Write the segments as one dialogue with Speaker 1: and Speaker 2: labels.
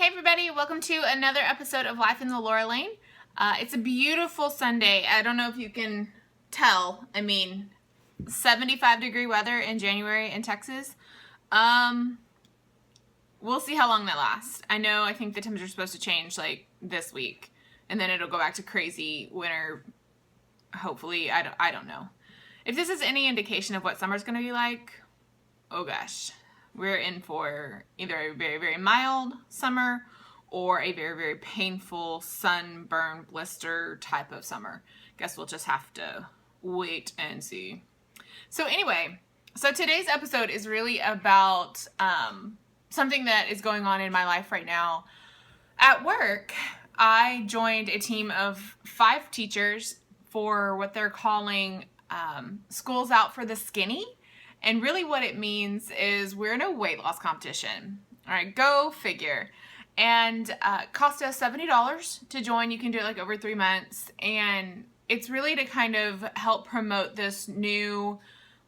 Speaker 1: Hey everybody, welcome to another episode of Life in the Laura Lane. It's a beautiful Sunday. I don't know if you can tell. 75-degree weather in January in Texas. We'll see how long that lasts. I think the temperature's supposed to change like this week, and then it'll go back to crazy winter. Hopefully, I don't know. If this is any indication of what summer's going to be like, oh gosh. We're in for either a very, very mild summer or a very, very painful sunburn blister type of summer. Guess we'll just have to wait and see. So anyway, today's episode is really about something that is going on in my life right now. At work, I joined a team of 5 teachers for what they're calling Schools Out for the Skinny. And really what it means is we're in a weight loss competition. All right, go figure. And it cost us $70 to join. You can do it like over 3 months. And it's really to kind of help promote this new,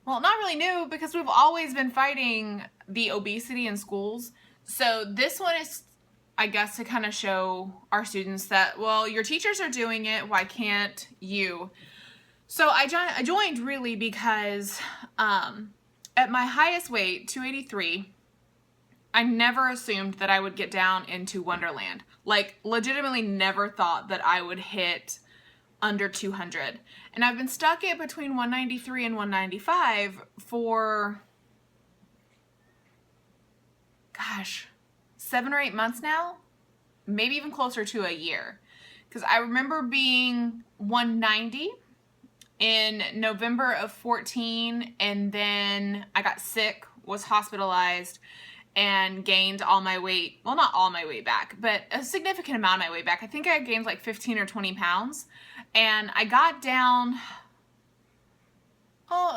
Speaker 1: well, not really new because we've always been fighting the obesity in schools. So this one is, I guess, to kind of show our students that, well, your teachers are doing it. Why can't you? So I joined really because at my highest weight, 283, I never assumed that I would get down into Wonderland. Like, legitimately never thought that I would hit under 200. And I've been stuck at between 193 and 195 for, gosh, 7 or 8 months now. Maybe even closer to a year. Because I remember being 190 in November of 14, and then I got sick, was hospitalized, and gained all my weight. Well, not all my weight back, but a significant amount of my weight back. I think I gained like 15 or 20 pounds, and I got down,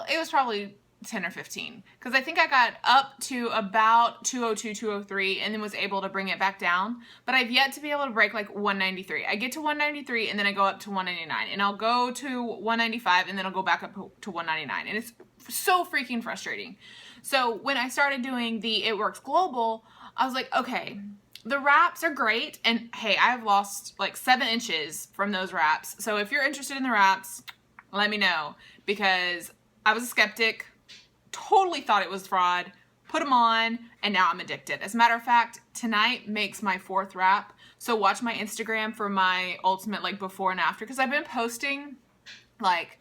Speaker 1: it was probably 10 or 15, because I think I got up to about 202, 203, and then was able to bring it back down, but I've yet to be able to break like 193. I get to 193, and then I go up to 199, and I'll go to 195, and then I'll go back up to 199, and it's so freaking frustrating. So when I started doing the It Works Global, I was like, okay, the wraps are great, and hey, I've lost like 7 inches from those wraps, so if you're interested in the wraps, let me know, because I was a skeptic, totally thought it was fraud, put them on, and now I'm addicted. As a matter of fact, tonight makes my 4th wrap, so watch my Instagram for my ultimate like before and after, because I've been posting like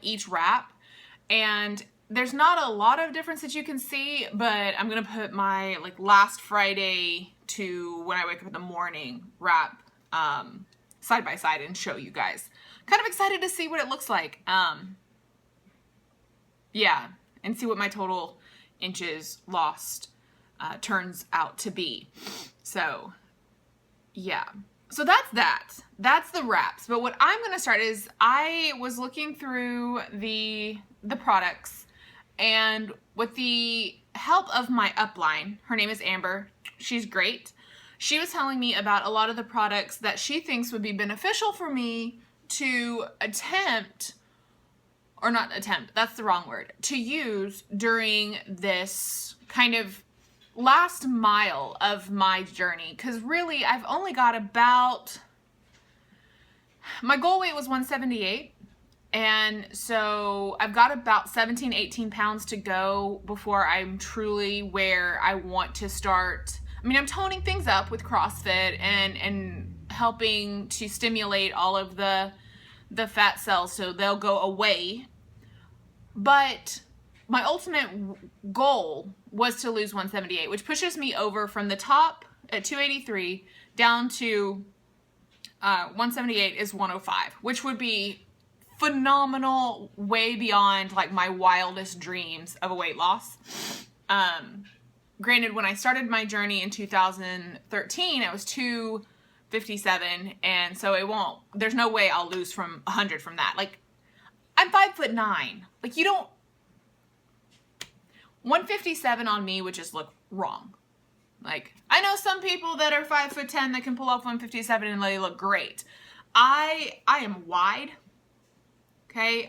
Speaker 1: each wrap, and there's not a lot of difference that you can see, but I'm gonna put my like last Friday to when I wake up in the morning wrap side by side and show you guys. Kind of excited to see what it looks like. Yeah, and see what my total inches lost turns out to be. So, yeah. So that's that. That's the wraps. But what I'm going to start is I was looking through the products, and with the help of my upline, her name is Amber. She's great. She was telling me about a lot of the products that she thinks would be beneficial for me to to use during this kind of last mile of my journey. Because really, I've only got about, my goal weight was 178. And so I've got about 17, 18 pounds to go before I'm truly where I want to start. I'm toning things up with CrossFit and helping to stimulate all of the fat cells so they'll go away. But my ultimate goal was to lose 178, which pushes me over from the top at 283 down to 178 is 105, which would be phenomenal, way beyond like my wildest dreams of a weight loss. Granted, when I started my journey in 2013, I was 257, and so there's no way I'll lose from 100 from that. Like, I'm 5'9". Like, 157 on me would just look wrong. Like, I know some people that are 5'10" that can pull off 157 and they look great. I am wide. Okay,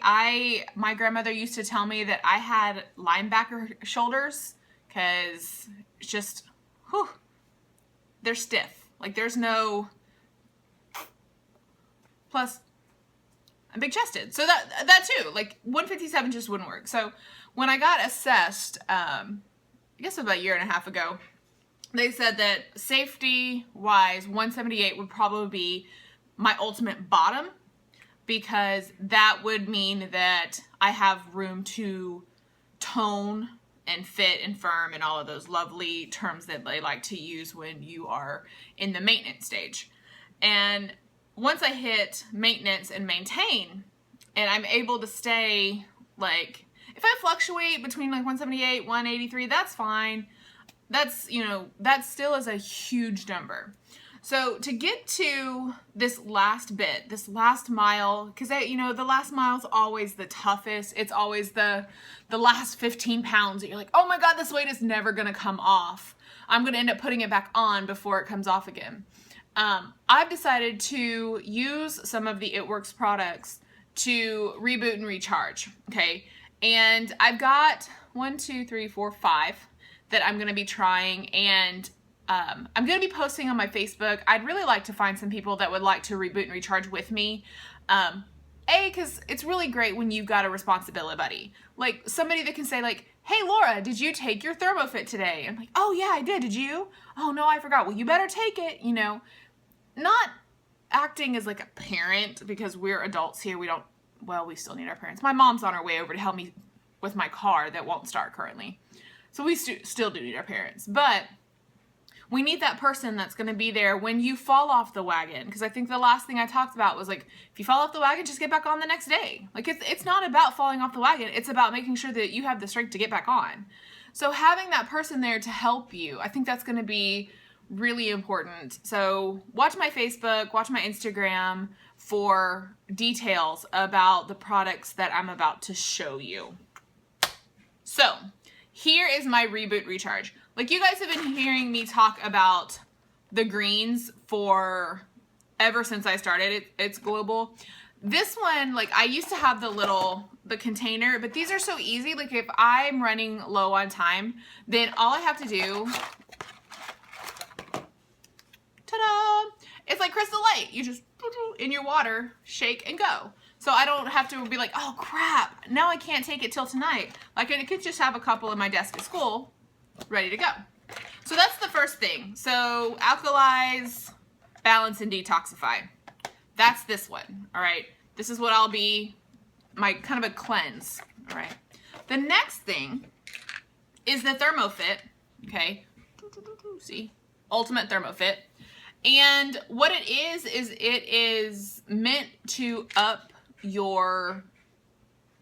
Speaker 1: my grandmother used to tell me that I had linebacker shoulders. because it's just, whew, they're stiff. Like there's no, plus I'm big chested. So that too, like 157 just wouldn't work. So when I got assessed, I guess about a year and a half ago, they said that safety wise, 178 would probably be my ultimate bottom, because that would mean that I have room to tone and fit and firm and all of those lovely terms that they like to use when you are in the maintenance stage. And once I hit maintenance and maintain, and I'm able to stay, like, if I fluctuate between like 178, 183, that's fine. That's, you know, that still is a huge number. So to get to this last bit, this last mile, because, you know, the last mile is always the toughest. It's always the last 15 pounds that you're like, oh my God, this weight is never going to come off. I'm going to end up putting it back on before it comes off again. I've decided to use some of the It Works products to reboot and recharge. Okay. And I've got 1, 2, 3, 4, 5 that I'm going to be trying, and I'm going to be posting on my Facebook. I'd really like to find some people that would like to reboot and recharge with me. Because it's really great when you've got a responsibility buddy. Like somebody that can say like, hey Laura, did you take your ThermoFit today? I'm like, oh yeah, I did. Did you? Oh no, I forgot. Well, you better take it, you know. Not acting as like a parent, because we're adults here. We don't, well, we still need our parents. My mom's on her way over to help me with my car that won't start currently. So we still do need our parents. But we need that person that's going to be there when you fall off the wagon. Because I think the last thing I talked about was like, if you fall off the wagon, just get back on the next day. Like it's not about falling off the wagon. It's about making sure that you have the strength to get back on. So having that person there to help you, I think that's going to be really important. So watch my Facebook, watch my Instagram for details about the products that I'm about to show you. So here is my Reboot Recharge. Like, you guys have been hearing me talk about the greens for ever since I started It's Global. This one, like, I used to have the container, but these are so easy. Like, if I'm running low on time, then all I have to do, ta-da, it's like Crystal Light. You just, in your water, shake and go. So I don't have to be like, oh crap, now I can't take it till tonight. Like, I could just have a couple in my desk at school ready to go. So that's the first thing. So alkalize, balance, and detoxify. That's this one. All right. This is what I'll be, my kind of a cleanse. All right. The next thing is the ThermoFit. Okay. See, Ultimate ThermoFit. And what it is meant to up your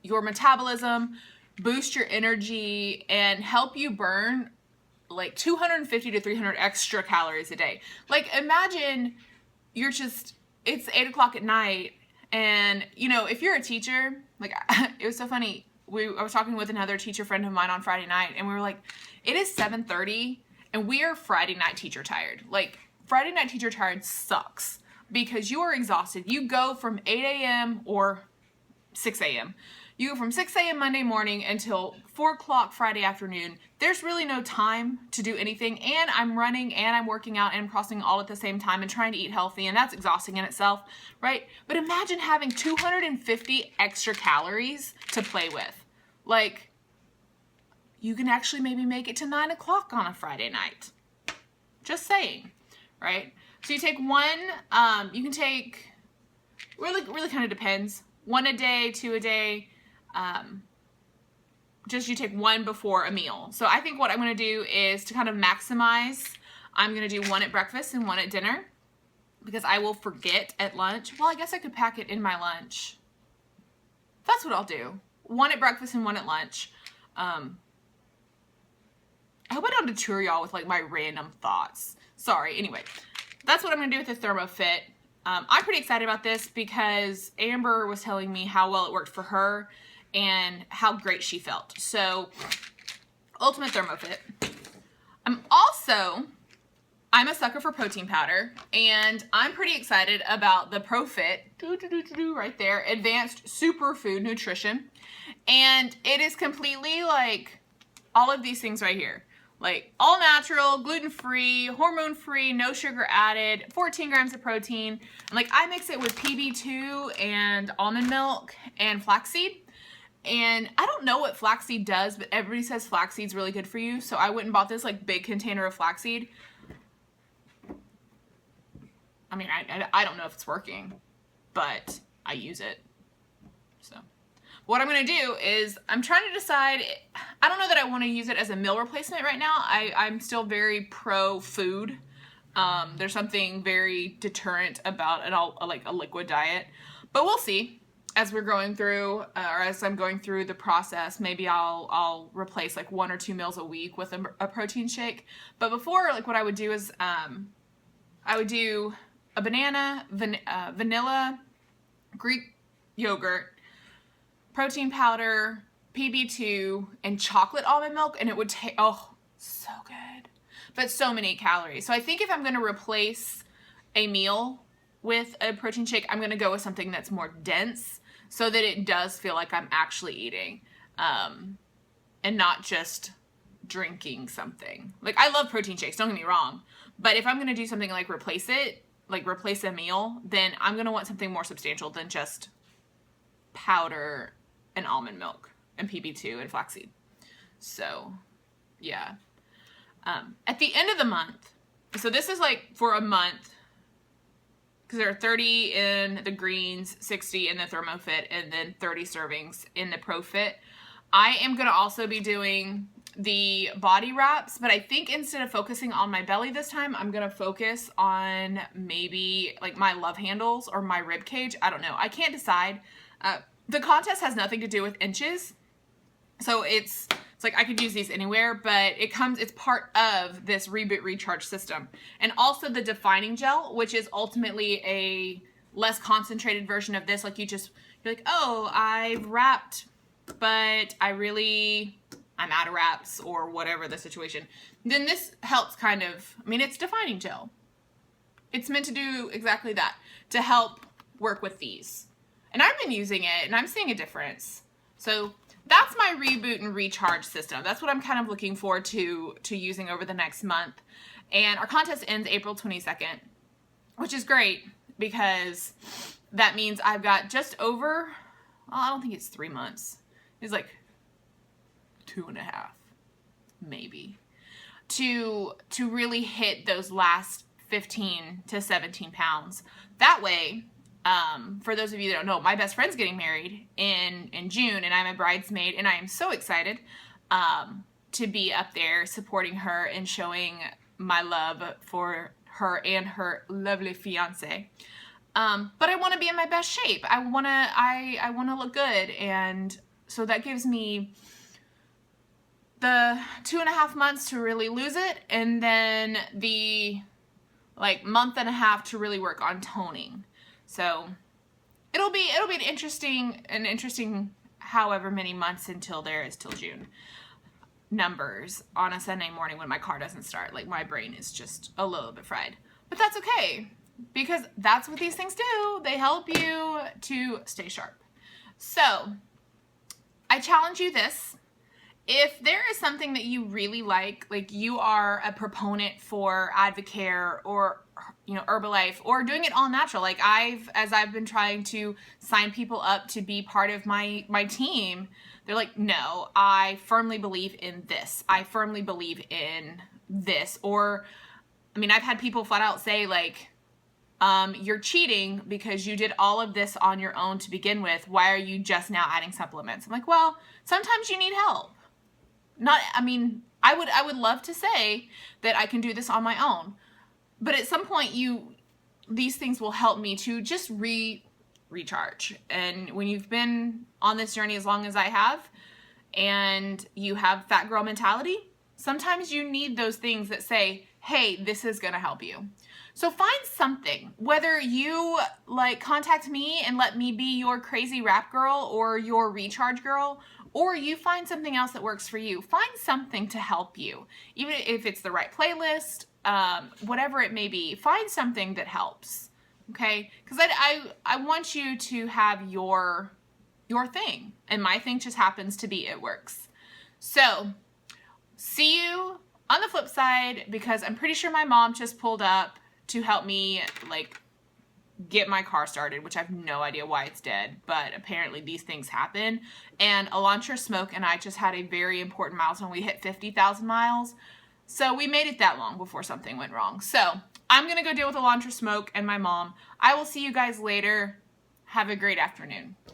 Speaker 1: metabolism, boost your energy, and help you burn like 250 to 300 extra calories a day. Like, imagine you're just, it's 8 o'clock at night, and you know, if you're a teacher, like, it was so funny. I was talking with another teacher friend of mine on Friday night, and we were like, it is 7:30 and we are Friday night teacher tired. Like, Friday night teacher tired sucks because you are exhausted. You go from 8 a.m. or 6 a.m. You go from 6 a.m. Monday morning until 4 o'clock Friday afternoon. There's really no time to do anything. And I'm running and I'm working out and crossing all at the same time and trying to eat healthy. And that's exhausting in itself, right? But imagine having 250 extra calories to play with. Like, you can actually maybe make it to 9 o'clock on a Friday night. Just saying, right? So you take one, you can take, really kind of depends. 1 a day, 2 a day. Just you take one before a meal. So I think what I'm going to do is to kind of maximize, I'm going to do one at breakfast and one at dinner, because I will forget at lunch. Well, I guess I could pack it in my lunch. That's what I'll do. One at breakfast and one at lunch. I hope I don't deter y'all with like my random thoughts. Sorry. Anyway, that's what I'm going to do with the ThermoFit. I'm pretty excited about this because Amber was telling me how well it worked for her and how great she felt. So, Ultimate ThermoFit. I'm a sucker for protein powder, and I'm pretty excited about the ProFit, right there, Advanced Superfood Nutrition. And it is completely like all of these things right here. Like all natural, gluten-free, hormone-free, no sugar added, 14 grams of protein. And like I mix it with PB2 and almond milk and flaxseed. And I don't know what flaxseed does, but everybody says flaxseed's really good for you. So I went and bought this like big container of flaxseed. I mean, I don't know if it's working, but I use it. So what I'm going to do is I'm trying to decide, I don't know that I want to use it as a meal replacement right now. I'm still very pro food. There's something very deterrent about like a liquid diet, but we'll see as we're going through, or as I'm going through the process. Maybe I'll replace like 1 or 2 meals a week with a protein shake. But before, like what I would do is, I would do a banana, vanilla, Greek yogurt, protein powder, PB2, and chocolate almond milk, and it would take, oh, so good, but so many calories. So I think if I'm going to replace a meal with a protein shake, I'm going to go with something that's more dense so that it does feel like I'm actually eating, and not just drinking something. Like I love protein shakes, don't get me wrong, but if I'm going to do something like replace a meal, then I'm going to want something more substantial than just powder and almond milk and PB2 and flaxseed. So yeah. At the end of the month, so this is like for a month, because there are 30 in the greens, 60 in the ThermoFit, and then 30 servings in the ProFit. I am going to also be doing the body wraps, but I think instead of focusing on my belly this time, I'm going to focus on maybe like my love handles or my rib cage. I don't know. I can't decide. The contest has nothing to do with inches. So it's like I could use these anywhere, but it's part of this Reboot recharge system. And also the defining gel, which is ultimately a less concentrated version of this. Like you're like, oh, I've wrapped, but I'm out of wraps or whatever the situation. Then this helps kind of, I mean, it's defining gel. It's meant to do exactly that, to help work with these. And I've been using it and I'm seeing a difference. So that's my Reboot and recharge system. That's what I'm kind of looking forward to using over the next month. And our contest ends April 22nd, which is great because that means I've got just over, well, I don't think it's 3 months. It's like 2.5, maybe, to really hit those last 15 to 17 pounds. That way, for those of you that don't know, my best friend's getting married in June, and I'm a bridesmaid, and I am so excited to be up there supporting her and showing my love for her and her lovely fiance. But I want to be in my best shape. I want to look good, and so that gives me the 2.5 months to really lose it, and then the like month and a half to really work on toning. So it'll be an interesting however many months until there is till June. Numbers on a Sunday morning when my car doesn't start. Like my brain is just a little bit fried. But that's okay, because that's what these things do. They help you to stay sharp. So I challenge you this. If there is something that you really like you are a proponent for Advocare or, you know, Herbalife, or doing it all natural, like as I've been trying to sign people up to be part of my team, they're like, no, I firmly believe in this. I firmly believe in this. Or, I mean, I've had people flat out say like, you're cheating because you did all of this on your own to begin with. Why are you just now adding supplements? I'm like, well, sometimes you need help. I would love to say that I can do this on my own, but at some point these things will help me to just recharge. And when you've been on this journey as long as I have, and you have fat girl mentality, sometimes you need those things that say, hey, this is going to help you. So find something, whether you like contact me and let me be your crazy rap girl or your recharge girl, or you find something else that works for you. Find something to help you, even if it's the right playlist, whatever it may be. Find something that helps, okay? Because I want you to have your thing, and my thing just happens to be it works. So see you On the flip side, because I'm pretty sure my mom just pulled up to help me, like, get my car started, which I have no idea why it's dead, but apparently these things happen. And Elantra Smoke and I just had a very important milestone. We hit 50,000 miles. So we made it that long before something went wrong. So I'm going to go deal with Elantra Smoke and my mom. I will see you guys later. Have a great afternoon.